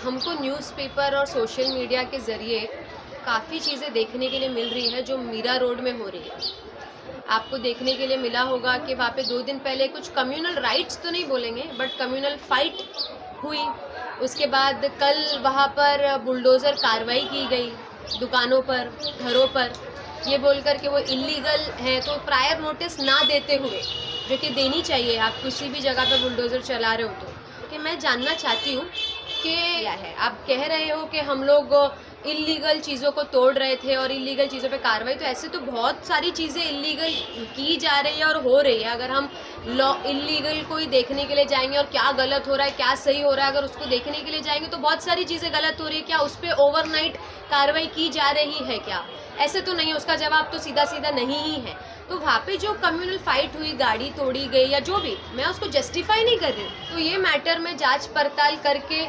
हमको न्यूज़पेपर और social media के ज़रिए काफ़ी चीज़ें देखने के लिए मिल रही है जो मीरा रोड में हो रही है। आपको देखने के लिए मिला होगा कि वहाँ पे 2 दिन पहले कुछ कम्युनल राइट्स तो नहीं बोलेंगे बट कम्युनल फाइट हुई। उसके बाद कल वहाँ पर बुलडोज़र कार्रवाई की गई दुकानों पर, घरों पर, ये बोलकर कि वो इल्लीगल हैं, तो प्रायर नोटिस ना देते हुए, जो कि देनी चाहिए आप किसी भी जगह पे बुलडोज़र चला रहे हो तो। कि मैं जानना चाहती हूँ कि क्या है, आप कह रहे हो कि हम लोग इल्लीगल चीज़ों को तोड़ रहे थे और इल्लीगल चीज़ों पे कार्रवाई, तो ऐसे तो बहुत सारी चीज़ें इल्लीगल की जा रही है और हो रही है। अगर हम लॉ इल्लीगल को ही देखने के लिए जाएंगे और क्या गलत हो रहा है क्या सही हो रहा है, अगर उसको देखने के लिए जाएंगे तो बहुत सारी चीज़ें गलत हो रही है। क्या उस पर ओवरनाइट कार्रवाई की जा रही है क्या? ऐसे तो नहीं, उसका जवाब तो सीधा सीधा नहीं ही है। तो वहाँ पे जो कम्युनल फाइट हुई, गाड़ी तोड़ी गई या जो भी, मैं उसको जस्टिफाई नहीं कर रही हूँ। तो ये मैटर में जांच पड़ताल करके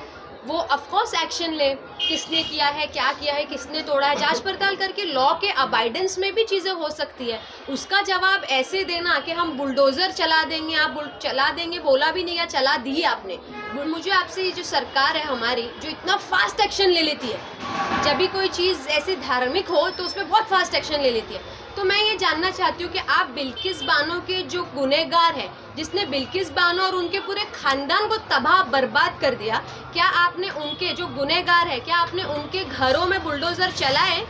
वो ऑफकोर्स एक्शन ले, किसने किया है, क्या किया है, किसने तोड़ा है, जांच पड़ताल करके लॉ के अबाइडेंस में भी चीज़ें हो सकती है। उसका जवाब ऐसे देना कि हम बुलडोज़र चला देंगे, आप चला देंगे बोला भी नहीं या चला दी आपने। मुझे आपसे ये जो सरकार है हमारी, जो इतना फास्ट एक्शन ले लेती है, जब भी कोई चीज़ ऐसी धार्मिक हो तो उसमें बहुत फास्ट एक्शन ले लेती है। तो मैं ये जानना चाहती हूँ कि आप बिल्किस बानो के जो गुनहगार हैं, जिसने बिल्किस बानो और उनके पूरे खानदान को तबाह बर्बाद कर दिया, क्या आपने उनके जो गुनहगार है, क्या आपने उनके घरों में बुलडोज़र चलाए?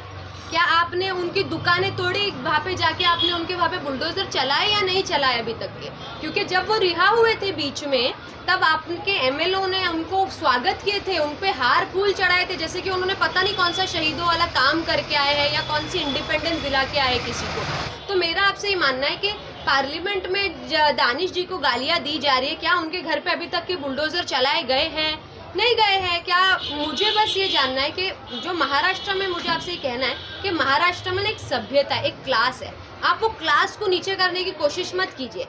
क्या आपने उनकी दुकानें तोड़ी, वहाँ पे जाके आपने उनके वहाँ पे बुलडोज़र चलाए या नहीं चलाए अभी तक के? क्योंकि जब वो रिहा हुए थे बीच में, तब आपके एमएलओ ने उनको स्वागत किए थे, उन पे हार फूल चढ़ाए थे, जैसे कि उन्होंने पता नहीं कौन सा शहीदों वाला काम करके आए हैं या कौन सी इंडिपेंडेंस दिला के आए किसी को। तो मेरा आपसे ये मानना है कि पार्लियामेंट में दानिश जी को गालियाँ दी जा रही है, क्या उनके घर पे अभी तक के बुलडोज़र चलाए गए हैं, नहीं गए हैं क्या? मुझे बस ये जानना है कि जो महाराष्ट्र में, मुझे आपसे ये कहना है कि महाराष्ट्र में एक सभ्यता, एक क्लास है, आप वो क्लास को नीचे करने की कोशिश मत कीजिए।